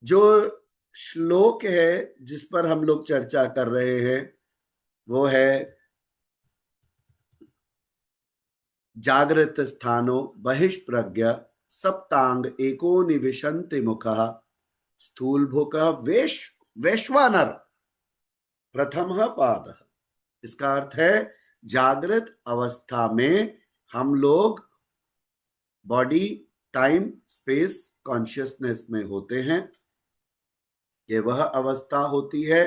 जो श्लोक है जिस पर हम लोग चर्चा कर रहे हैं वो है जागृत स्थानो बहिष्प्रज्ञ सप्तांग एको निविशन्ति मुखः स्थूल भूक वैश्वानर प्रथम पाद। इसका अर्थ है जागृत अवस्था में हम लोग बॉडी टाइम स्पेस कॉन्शियसनेस में होते हैं। ये वह अवस्था होती है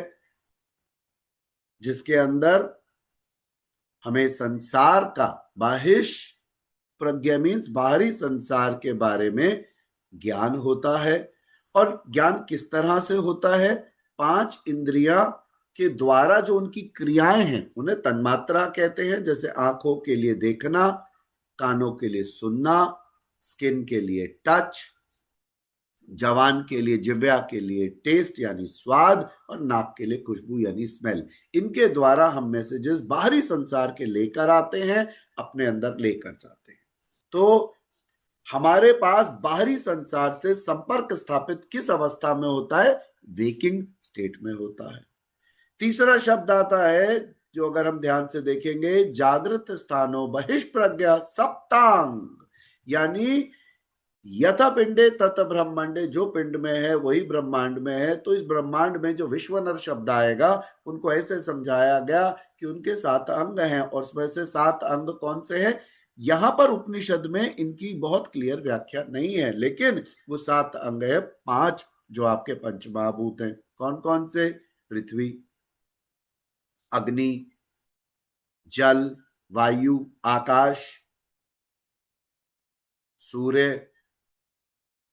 जिसके अंदर हमें संसार का बाहिश प्रज्ञा मीन्स बाहरी संसार के बारे में ज्ञान होता है। और ज्ञान किस तरह से होता है? पांच इंद्रियां के द्वारा जो उनकी क्रियाएं हैं उन्हें तन्मात्रा कहते हैं। जैसे आंखों के लिए देखना, कानों के लिए सुनना, स्किन के लिए टच, जवान के लिए जिह्वा के लिए टेस्ट यानी स्वाद, और नाक के लिए खुशबू यानी स्मेल। इनके द्वारा हम मैसेजेस बाहरी संसार के लेकर आते हैं, अपने अंदर लेकर जाते हैं। तो हमारे पास बाहरी संसार से संपर्क स्थापित किस अवस्था में होता है? वेकिंग स्टेट में होता है। तीसरा शब्द आता है जो अगर हम ध्यान से देखेंगे, जागृत स्थानो बहिष्प्रज्ञा सप्तांग, यानी यथा पिंडे तत ब्रह्मांडे, जो पिंड में है वही ब्रह्मांड में है। तो इस ब्रह्मांड में जो विश्वनर शब्द आएगा उनको ऐसे समझाया गया कि उनके 7 अंग हैं, और उसमें से 7 अंग कौन से हैं? यहां पर उपनिषद में इनकी बहुत क्लियर व्याख्या नहीं है, लेकिन वो 7 अंग है। 5 जो आपके पंचमहाभूत हैं, कौन कौन से? पृथ्वी, अग्नि, जल, वायु, आकाश, सूर्य,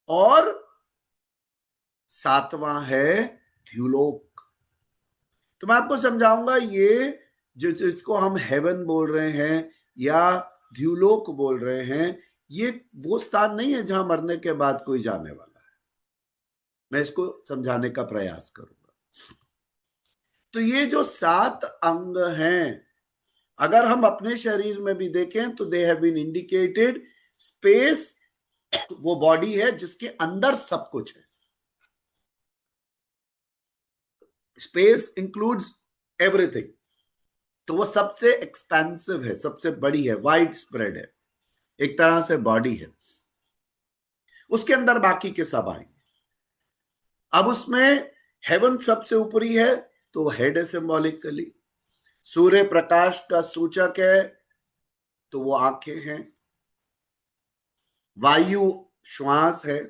और 7वां है द्युलोक। तो मैं आपको समझाऊंगा ये जिसको हम हेवन बोल रहे हैं या द्युलोक बोल रहे हैं, ये वो स्थान नहीं है जहां मरने के बाद कोई जाने वाला है। मैं इसको समझाने का प्रयास करूंगा। तो ये जो 7 अंग हैं, अगर हम अपने शरीर में भी देखें तो they have been indicated. Space वो बॉडी है जिसके अंदर सब कुछ है। Space includes everything. तो वो सबसे एक्सपेंसिव है, सबसे बड़ी है, वाइड स्प्रेड है, एक तरह से बॉडी है। उसके अंदर बाकी के सब आएंगे। अब उसमें हेवन सबसे ऊपरी है तो हेड है सिंबॉलिकली। सूर्य प्रकाश का सूचक है तो वो आंखें हैं। वायु श्वास है।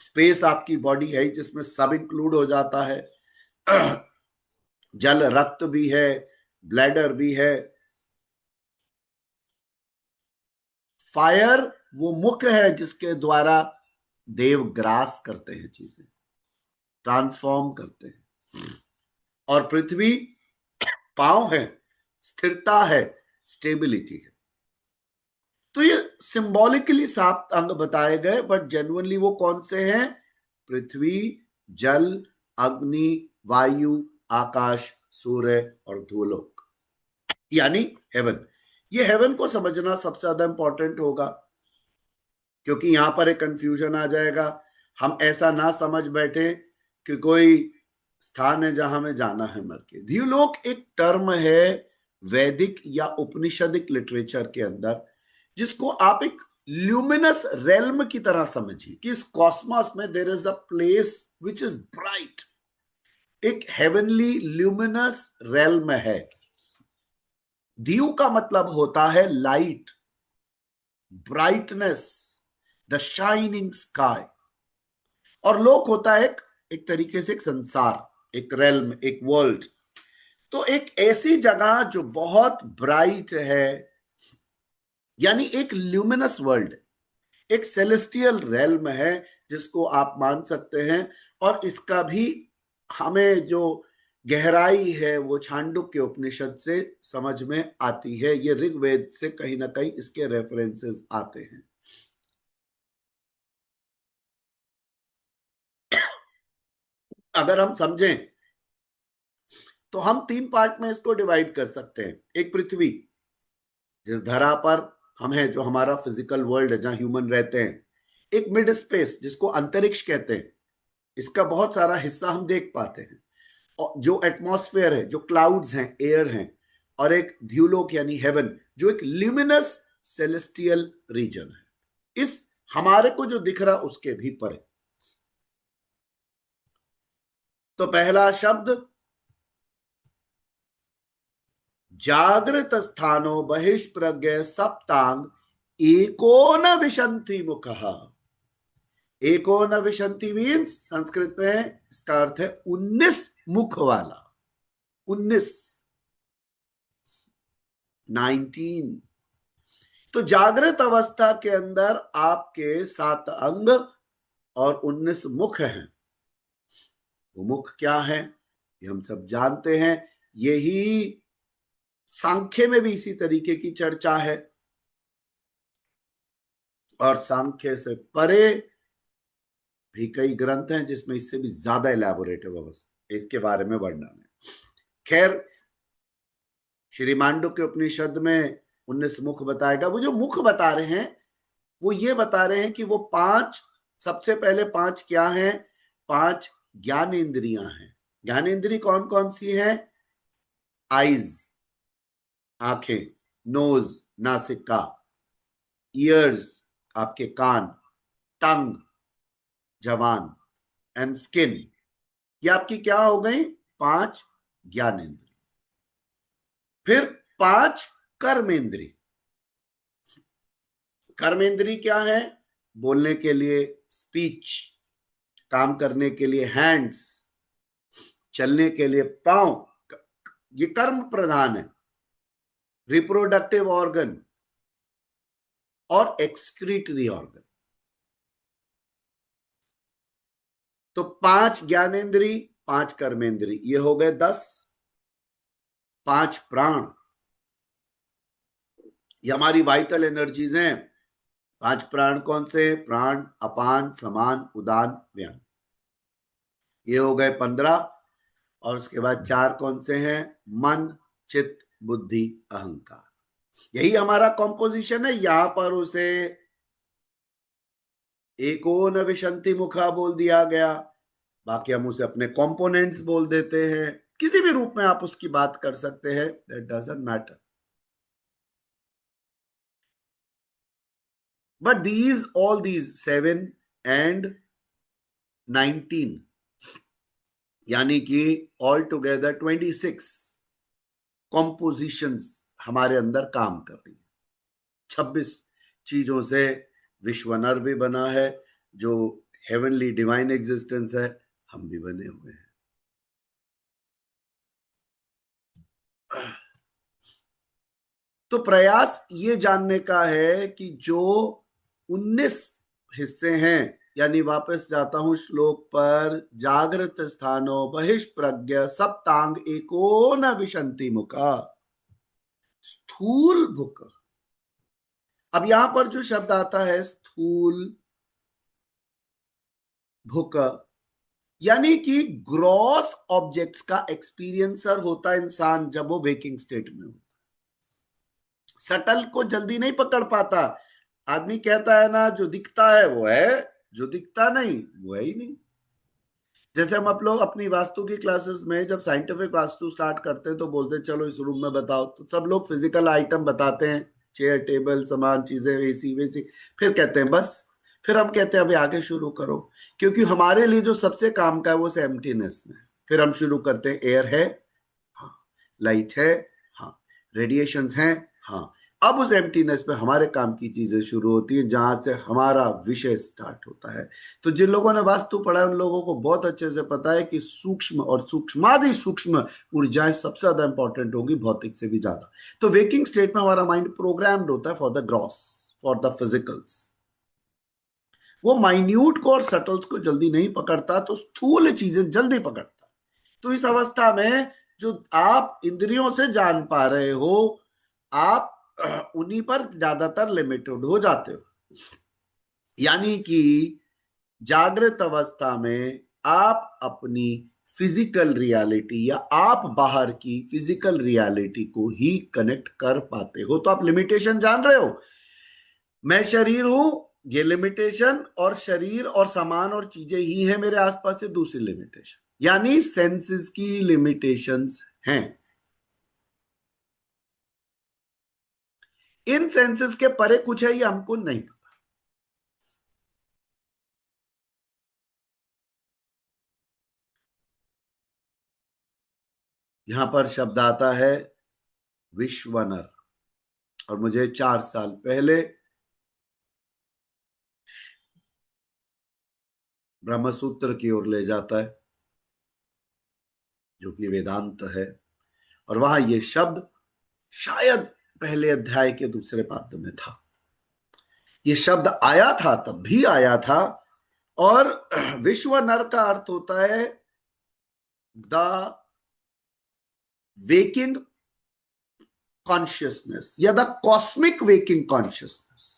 स्पेस आपकी बॉडी है जिसमें सब इंक्लूड हो जाता है। जल रक्त भी है, ब्लैडर भी है। फायर वो मुख है जिसके द्वारा देव ग्रास करते हैं, चीजें ट्रांसफॉर्म करते हैं। और पृथ्वी पांव है, स्थिरता है, स्टेबिलिटी है। तो ये सिंबॉलिकली 7 अंग बताए गए, बट जेन्युइनली वो कौन से हैं? पृथ्वी, जल, अग्नि, वायु, आकाश, सूर्य और धूलोक, यानी हेवन। ये हेवन को समझना सबसे ज्यादा इंपॉर्टेंट होगा, क्योंकि यहां पर एक कंफ्यूजन आ जाएगा। हम ऐसा ना समझ बैठे कि कोई स्थान है जहां हमें जाना है मर के। द्युलोक एक टर्म है वैदिक या उपनिषदिक लिटरेचर के अंदर, जिसको आप एक ल्यूमिनस रेल्म की तरह समझिए कि इस कॉस्मॉस में there is a place which is bright. एक हेवनली ल्यूमिनस रेल्म है। द्यू का मतलब होता है light, brightness, the shining sky. और लोक होता है एक तरीके से एक संसार, एक रेल्म, एक वर्ल्ड। तो एक ऐसी जगह जो बहुत ब्राइट है, यानी एक ल्यूमिनस वर्ल्ड, एक सेलेस्टियल रेल्म है जिसको आप मान सकते हैं। और इसका भी हमें जो गहराई है वो छांदोग्य उपनिषद से समझ में आती है। ये ऋग्वेद से कहीं ना कहीं इसके रेफरेंसेस आते हैं। अगर हम समझें तो हम 3 पार्ट में इसको डिवाइड कर सकते हैं। एक पृथ्वी, जिस धरा पर हम हैं, जो हमारा फिजिकल वर्ल्ड है जहां ह्यूमन रहते हैं। एक मिड स्पेस जिसको अंतरिक्ष कहते हैं, इसका बहुत सारा हिस्सा हम देख पाते हैं, और जो एटमॉस्फेयर है, जो क्लाउड्स हैं, एयर हैं, और एक ध्युलोक यानी हेवन, जो एक ल्यूमिनस सेलेस्टियल रीजन है, इस हमारे को जो दिख रहा उसके भी परे। तो पहला शब्द जागृत स्थानो बहिष्प्रज्ञ सप्तांग एकोन विशंति मुखः। एकोन विशंति मीन्स संस्कृत में इसका अर्थ है 19 मुख वाला, 19, 19। तो जागृत अवस्था के अंदर आपके 7 अंग और 19 मुख हैं। वो मुख क्या है ये हम सब जानते हैं, यही सांख्य में भी इसी तरीके की चर्चा है, और सांख्य से परे भी कई ग्रंथ हैं जिसमें इससे भी ज्यादा इलैबोरेटिव अवस्था इसके बारे में वर्णन है। खैर, श्री मांडुक्य उपनिषद में 19 मुख बताएगा। वो जो मुख बता रहे हैं वो ये बता रहे हैं कि वो 5, सबसे पहले 5 क्या हैं? 5 ज्ञानेंद्रियां हैं। ज्ञानेंद्रिय कौन कौन सी हैं? आईज, आंखें, नोज, नासिका, ईयर्स, आपके कान, टंग, जवान, एंड स्किन। ये आपकी क्या हो गई? 5 ज्ञानेंद्रिय। फिर 5 कर्मेंद्रिय। कर्मेंद्रिय क्या है? बोलने के लिए स्पीच, काम करने के लिए हैंड्स, चलने के लिए पांव, ये कर्म प्रधान है। रिप्रोडक्टिव ऑर्गन और एक्सक्रीटरी ऑर्गन। तो 5 ज्ञानेंद्रिय, 5 कर्मेंद्रिय, ये हो गए 10। 5 प्राण, ये हमारी वाइटल एनर्जीज हैं। 5 प्राण कौन से? प्राण, अपान, समान, उदान, व्यान, ये हो गए 15। और उसके बाद 4 कौन से हैं? मन, चित्त, बुद्धि, अहंकार। यही हमारा कॉम्पोजिशन है। यहां पर उसे एकोन विशंति मुखा बोल दिया गया, बाकी हम उसे अपने कंपोनेंट्स बोल देते हैं। किसी भी रूप में आप उसकी बात कर सकते हैं, that doesn't matter. But these, all these 7 and 19, यानी कि ऑल टुगेदर 26 कॉम्पोजिशंस हमारे अंदर काम कर रही है। 26 चीजों से विश्व नर भी बना है, जो हेवनली डिवाइन एग्जिस्टेंस है, हम भी बने हुए हैं। तो प्रयास ये जानने का है कि जो 19 हिस्से हैं, यानी वापस जाता हूं श्लोक पर, जागृत स्थानो बहिष्प्रज्ञ सप्तांग एकोन विशंति मुखा, स्थूल भुक। अब यहां पर जो शब्द आता है स्थूल भुक, यानी कि ग्रॉस ऑब्जेक्ट्स का एक्सपीरियंसर होता है इंसान जब वो वेकिंग स्टेट में होता। सटल को जल्दी नहीं पकड़ पाता। आदमी कहता है ना, जो दिखता है वो है, जो दिखता नहीं वो है ही नहीं। जैसे हम आप लोग अपनी वास्तु की क्लासेस में जब साइंटिफिक वास्तु स्टार्ट करते हैं तो बोलते हैं चलो इस रूम में बताओ, तो सब लोग फिजिकल आइटम बताते हैं, चेयर, टेबल, सामान, चीजें, एसी वेसी, फिर कहते हैं बस। फिर हम कहते हैं अभी आगे शुरू करो, क्योंकि हमारे लिए जो सबसे काम का है वो एम्प्टीनेस में। फिर हम शुरू करते हैं, एयर है, हाँ, लाइट है, हाँ, रेडिएशंस हैं, हाँ। अब उस एम्प्टीनेस पे हमारे काम की चीजें शुरू होती है, जहां से हमारा विषय स्टार्ट होता है। तो जिन लोगों ने वास्तु पढ़ा है उन लोगों को बहुत अच्छे से पता है कि सूक्ष्म और सूक्ष्मादि सूक्ष्म ऊर्जाएं सबसे ज्यादा इंपॉर्टेंट होगी, भौतिक से भी ज्यादा। तो वेकिंग स्टेट में हमारा माइंड प्रोग्राम्ड होता है for the gross, for the physicals. वो माइन्यूट को और सटल्स को जल्दी नहीं पकड़ता, तो स्थूल चीजें जल्दी पकड़ता। तो इस अवस्था में जो आप इंद्रियों से जान पा रहे हो, आप उन्हीं पर ज्यादातर लिमिटेड हो जाते हो। यानी कि जागृत अवस्था में आप अपनी फिजिकल रियलिटी या आप बाहर की फिजिकल रियलिटी को ही कनेक्ट कर पाते हो। तो आप लिमिटेशन जान रहे हो, मैं शरीर हूं, ये लिमिटेशन और शरीर और सामान और चीजें ही हैं मेरे आसपास से दूसरी लिमिटेशन, यानी सेंसेस की लिमिटेशंस हैं। इन सेंसेस के परे कुछ है ये हमको नहीं पता। यहां पर शब्द आता है विश्वनर, और मुझे 4 साल पहले ब्रह्मसूत्र की ओर ले जाता है, जो कि वेदांत है। और वहां ये शब्द शायद पहले अध्याय के दूसरे पाद में था। ये शब्द आया था, तब भी आया था। और विश्व नर का अर्थ होता है द वेकिंग कॉन्शियसनेस या द कॉस्मिक वेकिंग कॉन्शियसनेस।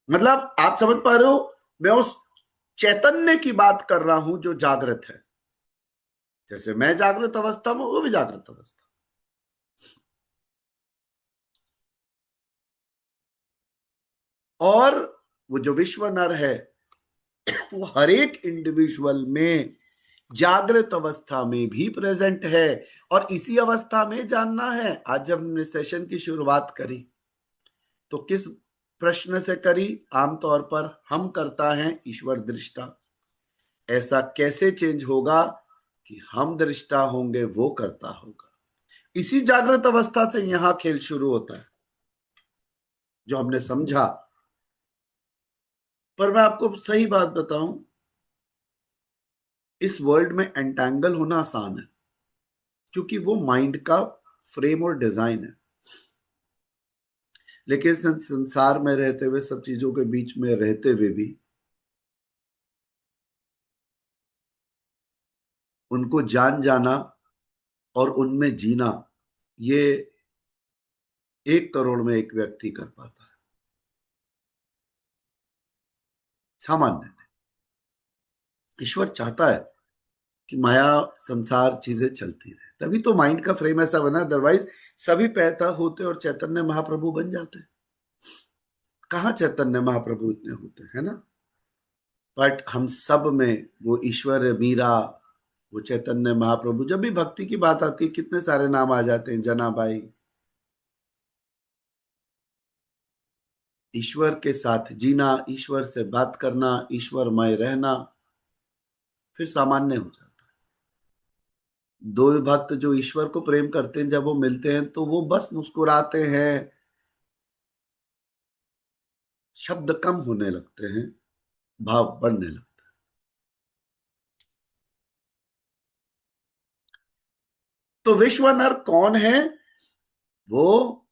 मतलब आप समझ पा रहे हो, मैं उस चैतन्य की बात कर रहा हूं जो जागृत है। जैसे मैं जागृत अवस्था में, वो भी जागृत अवस्था। और वो जो विश्व नर है वो हर एक इंडिविजुअल में जागृत अवस्था में भी प्रेजेंट है। और इसी अवस्था में जानना है। आज जब हमने सेशन की शुरुआत करी तो किस प्रश्न से करी? आमतौर पर हम करता है ईश्वर दृष्टा। ऐसा कैसे चेंज होगा कि हम दृष्टा होंगे, वो करता होगा। इसी जागृत अवस्था से यहां खेल शुरू होता है, जो हमने समझा। पर मैं आपको सही बात बताऊं, इस वर्ल्ड में एंटैंगल होना आसान है, क्योंकि वो माइंड का फ्रेम और डिजाइन है। लेकिन संसार में रहते हुए, सब चीजों के बीच में रहते हुए भी उनको जान जाना और उनमें जीना, ये 1 करोड़ में एक व्यक्ति कर पाता है, सामान्य। ईश्वर चाहता है कि माया संसार चीजें चलती रहे, तभी तो माइंड का फ्रेम ऐसा बना। अदरवाइज सभी पैदा होते और चैतन्य महाप्रभु बन जाते। कहाँ चैतन्य महाप्रभु इतने होते हैं ना। बट हम सब में वो ईश्वर, मीरा, वो चैतन्य महाप्रभु, जब भी भक्ति की बात आती है कितने सारे नाम आ जाते हैं। जनाबाई। ईश्वर के साथ जीना, ईश्वर से बात करना, ईश्वरमय रहना, फिर सामान्य हो जाता है। दो भक्त जो ईश्वर को प्रेम करते हैं, जब वो मिलते हैं तो वो बस मुस्कुराते हैं, शब्द कम होने लगते हैं, भाव बढ़ने लगते हैं। तो विश्वनर कौन है? वो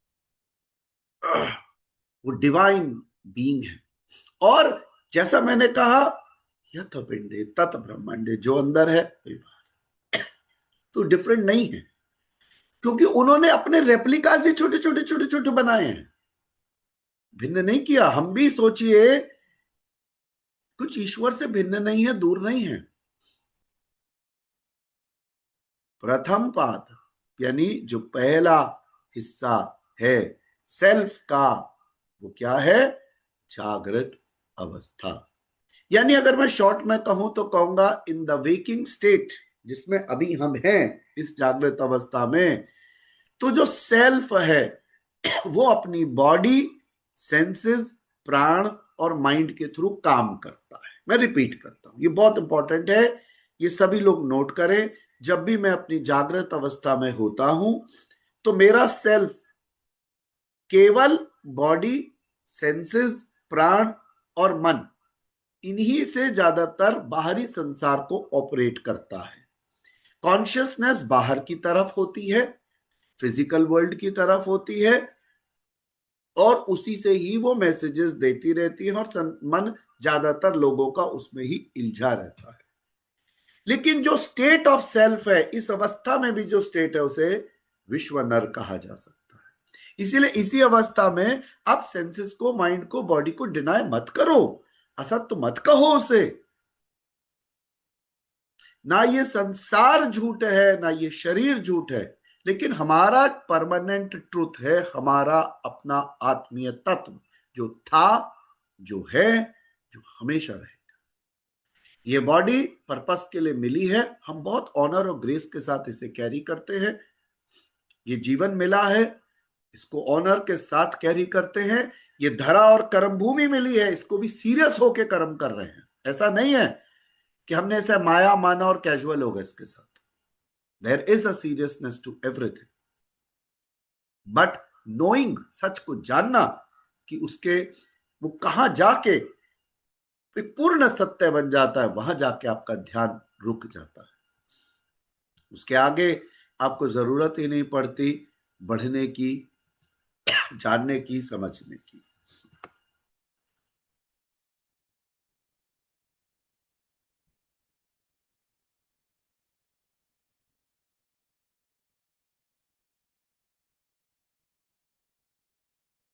वो डिवाइन बीइंग है। और जैसा मैंने कहा, यथ पिंडे तत् ब्रह्मांडे, जो अंदर है वही बाहर। तो डिफरेंट नहीं है, क्योंकि उन्होंने अपने रेप्लिकास ही छोटे छोटे छोटे छोटे बनाए हैं, भिन्न नहीं किया। हम भी सोचिए, कुछ ईश्वर से भिन्न नहीं है, दूर नहीं है। प्रथम पाद यानी जो पहला हिस्सा है सेल्फ का, वो क्या है? जागृत अवस्था। यानी अगर मैं शॉर्ट में कहूं तो कहूंगा, इन द वेकिंग स्टेट, जिसमें अभी हम हैं इस जागृत अवस्था में, तो जो सेल्फ है वो अपनी बॉडी, सेंसेस, प्राण और माइंड के थ्रू काम करता है। मैं रिपीट करता हूं, ये बहुत इंपॉर्टेंट है, ये सभी लोग नोट करें। जब भी मैं अपनी जागृत अवस्था में होता हूं तो मेरा सेल्फ केवल बॉडी, सेंसेस, प्राण और मन, इन्हीं से ज्यादातर बाहरी संसार को ऑपरेट करता है। कॉन्शियसनेस बाहर की तरफ होती है, फिजिकल वर्ल्ड की तरफ होती है, और उसी से ही वो मैसेजेस देती रहती है, और मन ज्यादातर लोगों का उसमें ही इल्झा रहता है। लेकिन जो स्टेट ऑफ सेल्फ है, इस अवस्था में भी जो स्टेट है, उसे विश्व नर कहा जा सकता है। इसीलिए इसी अवस्था में आप सेंसेस को, माइंड को, बॉडी को डिनाय मत करो, असत्य मत कहो उसे। ना ये संसार झूठ है, ना ये शरीर झूठ है, लेकिन हमारा परमानेंट ट्रूथ है हमारा अपना आत्मीय तत्व, जो था, जो है, जो हमेशा रहेगा। ये बॉडी पर्पस के लिए मिली है, हम बहुत ऑनर और ग्रेस के साथ इसे कैरी करते हैं। ये जीवन मिला है, इसको ऑनर के साथ कैरी करते हैं। ये धरा और कर्म भूमि मिली है, इसको भी सीरियस होके कर्म कर रहे हैं। ऐसा नहीं है कि हमने इसे माया माना और कैजुअल हो गए इसके साथ। There is a seriousness to everything, but knowing, सच को जानना कि उसके वो कहां जाके एक पूर्ण सत्य बन जाता है, वहां जाके आपका ध्यान रुक जाता है। उसके आगे आपको जरूरत ही नहीं पड़ती बढ़ने की, जानने की, समझने की।